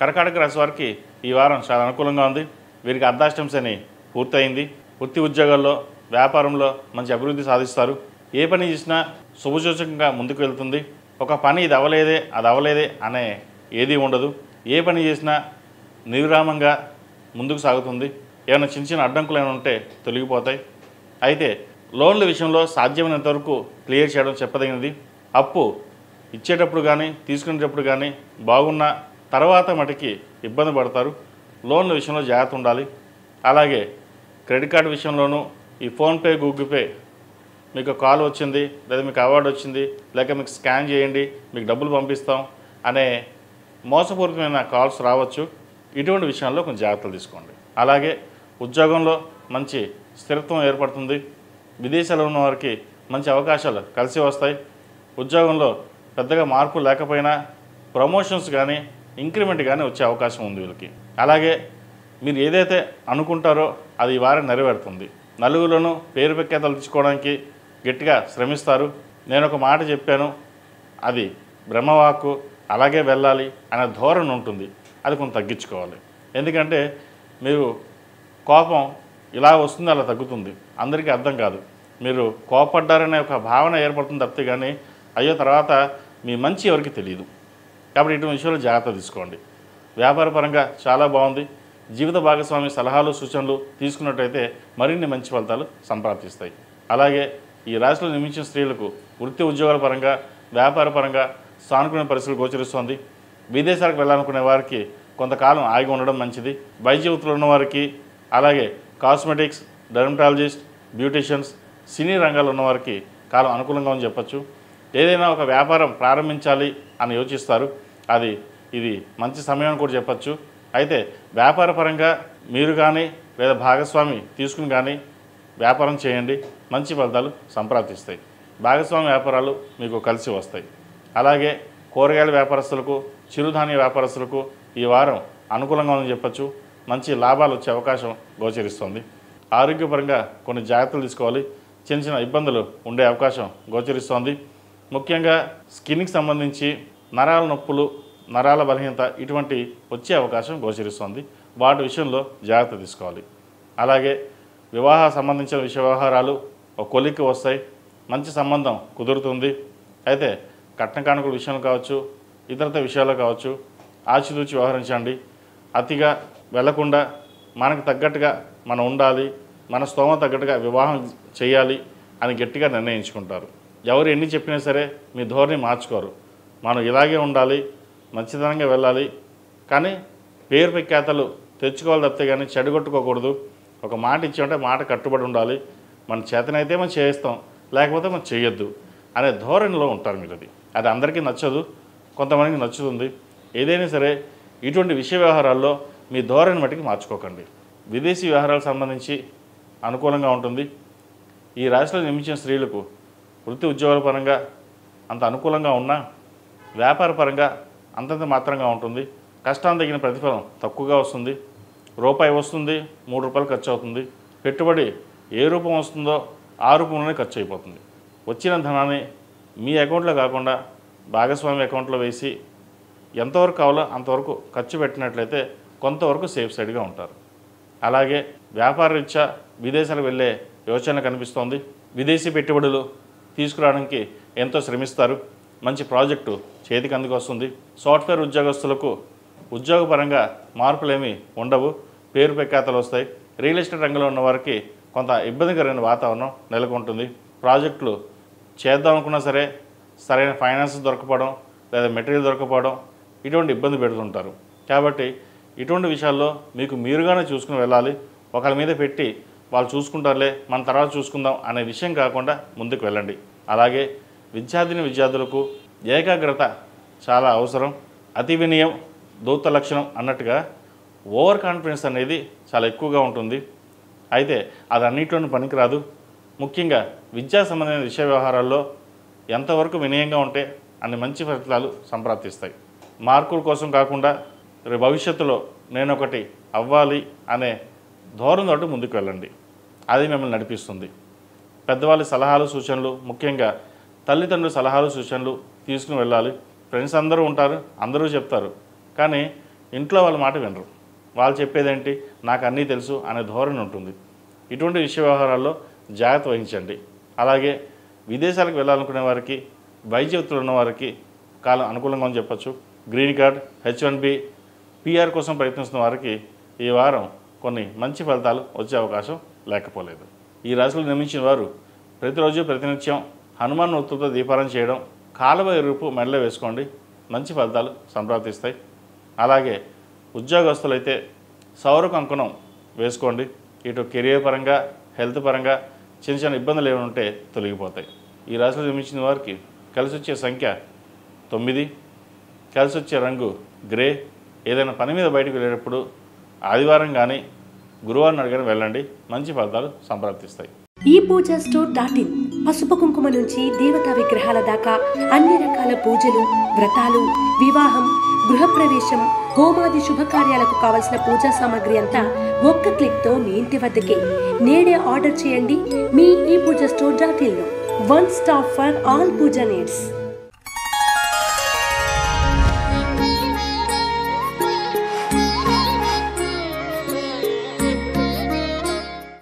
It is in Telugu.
కర్కాటక రాశి వారికి ఈ వారం చాలా అనుకూలంగా ఉంది. వీరికి అర్ధాష్టమ శని పూర్తయింది. వృత్తి ఉద్యోగాల్లో వ్యాపారంలో మంచి అభివృద్ధి సాధిస్తారు. ఏ పని చేసినా శుభసూచకంగా ముందుకు వెళ్తుంది. ఒక పని ఇది అవ్వలేదే అనే ఏదీ ఉండదు. ఏ పని చేసినా నిర్విరామంగా ముందుకు సాగుతుంది. ఏమైనా చిన్న చిన్న అడ్డంకులు ఏమైనా ఉంటే తొలగిపోతాయి. అయితే లోన్ల విషయంలో సాధ్యమైనంత వరకు క్లియర్ చేయడం చెప్పదగినది. అప్పు ఇచ్చేటప్పుడు కానీ తీసుకునేటప్పుడు కానీ బాగున్న తర్వాత మటుకి ఇబ్బంది పడతారు. లోన్ల విషయంలో జాగ్రత్త ఉండాలి. అలాగే క్రెడిట్ కార్డు విషయంలోనూ ఈ ఫోన్పే గూగుల్ పే మీకు కాల్ వచ్చింది, లేదా మీకు అవార్డు వచ్చింది, లేక మీకు స్కాన్ చేయండి మీకు డబ్బులు పంపిస్తాం అనే మోసపూరితమైన కాల్స్ రావచ్చు. ఇటువంటి విషయాల్లో కొంచెం జాగ్రత్తలు తీసుకోండి. అలాగే ఉద్యోగంలో మంచి స్థిరత్వం ఏర్పడుతుంది. విదేశాల్లో ఉన్న వారికి మంచి అవకాశాలు కలిసి వస్తాయి. ఉద్యోగంలో పెద్దగా మార్పు లేకపోయినా ప్రమోషన్స్ కానీ ఇంక్రిమెంట్ కానీ వచ్చే అవకాశం ఉంది వీళ్ళకి. అలాగే మీరు ఏదైతే అనుకుంటారో అది ఈ వారం నెరవేరుతుంది. నలుగురిలోనూ పేరు ప్రఖ్యాతలు తెచ్చుకోవడానికి గట్టిగా శ్రమిస్తారు. నేను ఒక మాట చెప్పాను, అది బ్రహ్మవాక్కు, అలాగే వెళ్ళాలి అనే ధోరణి ఉంటుంది. అది కొంచెం తగ్గించుకోవాలి. ఎందుకంటే మీరు కోపం ఇలా వస్తుంది, అలా తగ్గుతుంది. అందరికీ అర్థం కాదు. మీరు కోపడ్డారనే ఒక భావన ఏర్పడుతుంది తప్పితే కానీ అయ్యో తర్వాత మీ మంచి ఎవరికి తెలియదు. కాబట్టి ఇటువంటి విషయంలో జాగ్రత్త తీసుకోండి. వ్యాపార పరంగా చాలా బాగుంది. జీవిత భాగస్వామి సలహాలు సూచనలు తీసుకున్నట్టయితే మరిన్ని మంచి ఫలితాలు సంప్రాప్తిస్తాయి. అలాగే ఈ రాశిలో నిర్మించిన స్త్రీలకు వృత్తి ఉద్యోగాల పరంగా వ్యాపార పరంగా సానుకూల పరిస్థితులు గోచరిస్తోంది. విదేశాలకు వెళ్ళాలనుకునే వారికి కొంతకాలం ఆగి ఉండడం మంచిది. వైద్య వృత్తిలో ఉన్నవారికి, అలాగే కాస్మెటిక్స్, డెర్మటాలజిస్ట్, బ్యూటీషియన్స్, సినీ రంగాల్లో ఉన్నవారికి కాలం అనుకూలంగా అని చెప్పచ్చు. ఏదైనా ఒక వ్యాపారం ప్రారంభించాలి అని యోచిస్తారు. ఇది మంచి సమయం అని కూడా చెప్పచ్చు. అయితే వ్యాపార పరంగా మీరు కానీ లేదా భాగస్వామి తీసుకుని కానీ వ్యాపారం చేయండి, మంచి ఫలితాలు సంప్రాప్తిస్తాయి. భాగస్వామి వ్యాపారాలు మీకు కలిసి వస్తాయి. అలాగే కూరగాయల వ్యాపారస్తులకు, చిరుధాన్య వ్యాపారస్తులకు ఈ వారం అనుకూలంగా ఉందని చెప్పచ్చు. మంచి లాభాలు వచ్చే అవకాశం గోచరిస్తుంది. ఆరోగ్యపరంగా కొన్ని జాగ్రత్తలు తీసుకోవాలి. చిన్న చిన్న ఇబ్బందులు ఉండే అవకాశం గోచరిస్తోంది. ముఖ్యంగా స్కిన్కి సంబంధించి నరాల నొప్పులు, నరాల బలహీనత ఇటువంటి వచ్చే అవకాశం గోచరిస్తోంది. వాటి విషయంలో జాగ్రత్త తీసుకోవాలి. అలాగే వివాహ సంబంధించిన వ్యవహారాలు ఒక కొలిక్కి వస్తాయి. మంచి సంబంధం కుదురుతుంది. అయితే కట్న కానుకల విషయంలో కావచ్చు, ఇతరత విషయాల్లో కావచ్చు ఆచితూచి వ్యవహరించండి. అతిగా వెళ్లకుండా మనకు తగ్గట్టుగా మనం ఉండాలి, మన స్తోమత తగ్గట్టుగా వివాహం చేయాలి అని గట్టిగా నిర్ణయించుకుంటారు. ఎవరు ఎన్ని చెప్పినా సరే మీ ధోరణి మార్చుకోరు. మనం ఇలాగే ఉండాలి, మంచితనంగా వెళ్ళాలి, కానీ పేరు ప్రఖ్యాతలు తెచ్చుకోవాలి తప్పితే కానీ చెడగొట్టుకోకూడదు. ఒక మాట ఇచ్చామంటే మాట కట్టుబడి ఉండాలి. మన చేతనైతే మనం చేయిస్తాం, లేకపోతే మనం చేయొద్దు అనే ధోరణిలో ఉంటారు మీరు. అది అందరికీ నచ్చదు, కొంతమందికి నచ్చుతుంది. ఏదైనా సరే ఇటువంటి విషయ వ్యవహారాల్లో మీ ధోరణి మట్టికి మార్చుకోకండి. విదేశీ వ్యవహారాలకు సంబంధించి అనుకూలంగా ఉంటుంది. ఈ రాశిలో నిర్మించిన స్త్రీలకు వృత్తి ఉద్యోగాల పరంగా అంత అనుకూలంగా ఉన్నా వ్యాపార పరంగా అంతంత మాత్రంగా ఉంటుంది. కష్టానికి తగిన ప్రతిఫలం తక్కువగా వస్తుంది. రూపాయి వస్తుంది, 3 రూపాయలు ఖర్చు అవుతుంది. పెట్టుబడి ఏ రూపం వస్తుందో ఆ రూపంలోనే ఖర్చు అయిపోతుంది. వచ్చిన ధనాన్ని మీ అకౌంట్లో కాకుండా భాగస్వామి అకౌంట్లో వేసి ఎంతవరకు కావాలో అంతవరకు ఖర్చు పెట్టినట్లయితే కొంతవరకు సేఫ్ సైడ్గా ఉంటారు. అలాగే వ్యాపార రీత్యా విదేశాలకు వెళ్ళే యోచన కనిపిస్తోంది. విదేశీ పెట్టుబడులు తీసుకురావడానికి ఎంతో శ్రమిస్తారు. మంచి ప్రాజెక్టు చేతికి అందుకు వస్తుంది. సాఫ్ట్వేర్ ఉద్యోగస్తులకు ఉద్యోగపరంగా మార్పులేమీ ఉండవు, పేరు ప్రఖ్యాతలు వస్తాయి. రియల్ ఎస్టేట్ రంగంలో ఉన్న వారికి కొంత ఇబ్బందికరమైన వాతావరణం నెలకొంటుంది. ప్రాజెక్టులు చేద్దాం అనుకున్నా సరే సరైన ఫైనాన్స్ దొరకపోవడం లేదా మెటీరియల్ దొరకపోవడం ఇటువంటి ఇబ్బంది పెడుతుంటారు. కాబట్టి ఇటువంటి విషయాల్లో మీకు మీరుగానే చూసుకుని వెళ్ళాలి. ఒకరి మీద పెట్టి వాళ్ళు చూసుకుంటారులే మన తర్వాత చూసుకుందాం అనే విషయం కాకుండా ముందుకు వెళ్ళండి. అలాగే విద్యార్థులకు ఏకాగ్రత చాలా అవసరం. అతి వినయం దూత లక్షణం అన్నట్టుగా ఓవర్ కాన్ఫిడెన్స్ అనేది చాలా ఎక్కువగా ఉంటుంది. అయితే అది అన్నింటిలోనూ పనికిరాదు. ముఖ్యంగా విద్యా సంబంధమైన విషయ వ్యవహారాల్లో ఎంతవరకు వినయంగా ఉంటే అన్ని మంచి ఫలితాలు సంప్రాప్తిస్తాయి. మార్కుల కోసం కాకుండా భవిష్యత్తులో నేను ఒకటి అవ్వాలి అనే ధోరణితో ముందుకు వెళ్ళండి. అది మిమ్మల్ని నడిపిస్తుంది. పెద్దవాళ్ళ సలహాలు సూచనలు, ముఖ్యంగా తల్లిదండ్రుల సలహాలు సూచనలు తీసుకుని వెళ్ళాలి. ఫ్రెండ్స్ అందరూ ఉంటారు, అందరూ చెప్తారు, కానీ ఇంట్లో వాళ్ళ మాట వినరు. వాళ్ళు చెప్పేదేంటి, నాకు అన్నీ తెలుసు అనే ధోరణి ఉంటుంది. ఇటువంటి విషయ వ్యవహారాల్లో జాగ్రత్త వహించండి. అలాగే విదేశాలకు వెళ్ళాలనుకునే వారికి, వైద్య వృత్తులు ఉన్న వారికి కాలం అనుకూలంగా అని చెప్పచ్చు. గ్రీన్ కార్డ్, H1B, PR కోసం ప్రయత్నిస్తున్న వారికి ఈ వారం కొన్ని మంచి ఫలితాలు వచ్చే అవకాశం లేకపోలేదు. ఈ రాశిలో నిర్మించిన వారు ప్రతిరోజు ప్రతినిత్యం హనుమాన్ ఒత్తులతో దీపారాధన చేయడం, కాలువ ఎరుపు మెడలో వేసుకోండి, మంచి ఫలితాలు సంప్రాప్తిస్తాయి. అలాగే ఉద్యోగస్తులైతే సౌర కంకణం వేసుకోండి. ఇటు కెరియర్ పరంగా, హెల్త్ పరంగా చిన్న చిన్న ఇబ్బందులు ఏమైనా ఉంటే తొలగిపోతాయి. ఈ రాశిలో నిర్మించిన వారికి కలిసి వచ్చే సంఖ్య 9, కలిసి వచ్చే రంగు గ్రే. ఏదైనా పని మీద బయటకు వెళ్ళేటప్పుడు ఆదివారం కానీ గురువారం అడిగిన వెళ్ళండి, మంచి ఫలితాలు సంప్రాప్తిస్తాయి. ePoojaStore.in పసుపు కుంకుమ నుంచి దేవతా విగ్రహాల దాకా అన్ని రకాల పూజలు, వ్రతాలు, వివాహం, గృహప్రవేశం, హోమాది శుభకార్యాలకు కావలసిన పూజా సామాగ్రి అంతా ఒక్క క్లిక్తో మీ ఇంటి వద్దకే. నేడే ఆర్డర్ చేయండి మీ ePoojaStore.in లో. One stop for all puja needs.